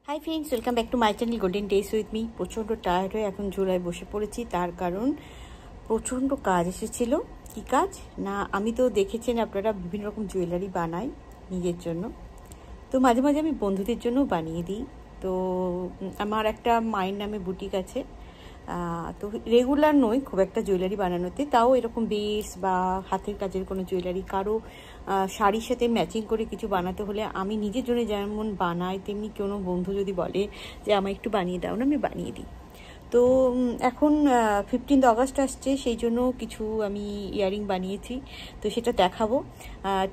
Hi friends, welcome back to my channel golden days with me. প্রচণ্ড tired হয়ে এখন ঝোলায় বসে পড়েছি, তার কারণ প্রচণ্ড কাজ এসেছিল। কি কাজ না, আমি তো দেখেছেন আপনারা বিভিন্ন রকম জুয়েলারি বানাই নিজের জন্য, তো মাঝে মাঝে আমি বন্ধুদের জন্যও বানিয়ে দিই। তো আমার একটা মায়ের নামে বুটিক আছে, তো রেগুলার নই খুব একটা জুয়েলারি বানানোতে, তাও এরকম বেস বা হাতের কাজের কোনো জুয়েলারি কারো শাড়ির সাথে ম্যাচিং করে কিছু বানাতে হলে আমি নিজের জন্য যেমন বানাই, তেমনি কোনো বন্ধু যদি বলে যে আমায় একটু বানিয়ে দাও না, আমি বানিয়ে দিই। তো এখন 15 আগস্ট আসছে, সেই জন্য কিছু আমি ইয়ারিং বানিয়েছি, তো সেটা দেখাবো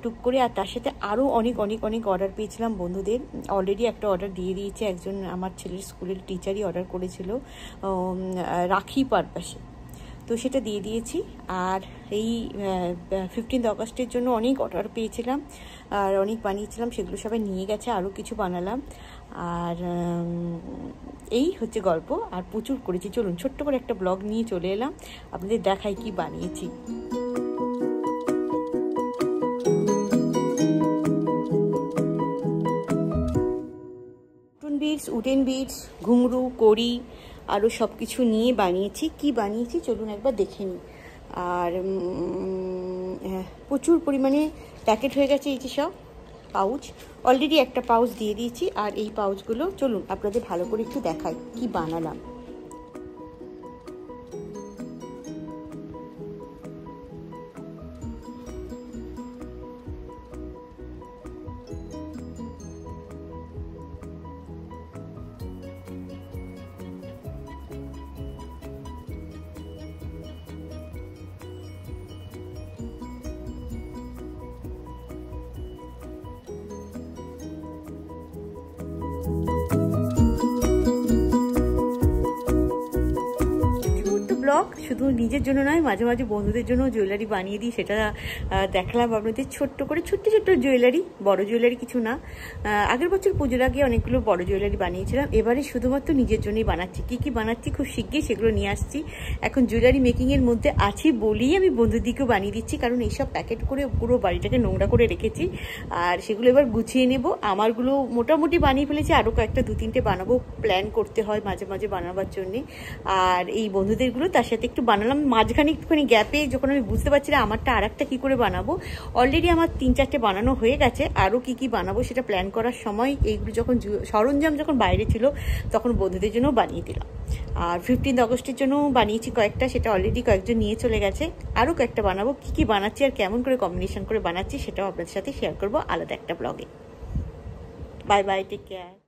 টুক করে। আর তার সাথে আরও অনেক অনেক অনেক অর্ডার পেয়েছিলাম বন্ধুদের। অলরেডি একটা অর্ডার দিয়ে দিয়েছে, একজন আমার ছেলের স্কুলের টিচারই অর্ডার করেছিল রাখি পারপাসে, তো সেটা দিয়ে দিয়েছি। আর এই 15 আগস্টের জন্য অনেক অর্ডার পেয়েছিলাম আর অনেক বানিয়েছিলাম, সেগুলো সবাই নিয়ে গেছে, আরও কিছু বানালাম। আর এই হচ্ছে গল্প, আর প্রচুর করেছি। চলুন ছোট্ট করে একটা ব্লগ নিয়ে চলে এলাম, আপনাদের দেখাই কি বানিয়েছি। বিডস, উডেন বিডস, ঘুঙরু, কড়ি, আরও সব কিছু নিয়ে বানিয়েছি। কি বানিয়েছি চলুন একবার দেখে নিই। আর প্রচুর পরিমাণে প্যাকেট হয়ে গেছে, এই যে সব পাউচ, অলরেডি একটা পাউচ দিয়ে দিয়েছি। আর এই পাউচগুলো চলুন আপনাদের ভালো করে একটু দেখাই কি বানালাম। ব্লগ শুধু নিজের জন্য নয়, মাঝে মাঝে বন্ধুদের জন্য জুয়েলারি বানিয়ে দিই, সেটা দেখালাম আপনাদের ছোট্ট করে। ছোট্ট ছোট্ট জুয়েলারি, বড় জুয়েলারি কিছু না। আগের বছর পুজোর আগে অনেকগুলো বড় জুয়েলারি বানিয়েছিলাম, এবারে শুধুমাত্র নিজের জন্যই বানাচ্ছি। কি কি বানাচ্ছি খুব শিগগিরই সেগুলো নিয়ে আসছি। এখন জুয়েলারি মেকিংয়ের মধ্যে আছি বলেই আমি বন্ধুদিকেও বানিয়ে দিচ্ছি, কারণ এইসব প্যাকেট করে পুরো বাড়িটাকে নোংরা করে রেখেছি, আর সেগুলো এবার গুছিয়ে নেব। আমারগুলো মোটামুটি বানিয়ে ফেলেছি, আরও কয়েকটা 2-3টে বানাবো, প্ল্যান করতে হয় মাঝে মাঝে বানাবার জন্যে। আর এই বন্ধুদেরগুলো তার সাথে একটু বানালাম। মাঝখানে একটুখানি গ্যাপে যখন আমি বুঝতে পারছি না আমারটা আর একটা কী করে বানাবো, অলরেডি আমার 3-4টে বানানো হয়ে গেছে, আরও কি কি বানাবো সেটা প্ল্যান করার সময় এইগুলো যখন সরঞ্জাম যখন বাইরে ছিল তখন বন্ধুদের জন্য বানিয়ে দিলাম। আর 15 আগস্টের জন্য বানিয়েছি কয়েকটা, সেটা অলরেডি কয়েকজন নিয়ে চলে গেছে। আরও কয়েকটা বানাবো, কি কি বানাচ্ছি আর কেমন করে কম্বিনেশন করে বানাচ্ছি সেটাও আপনাদের সাথে শেয়ার করবো আলাদা একটা ব্লগে। Bye bye, take care.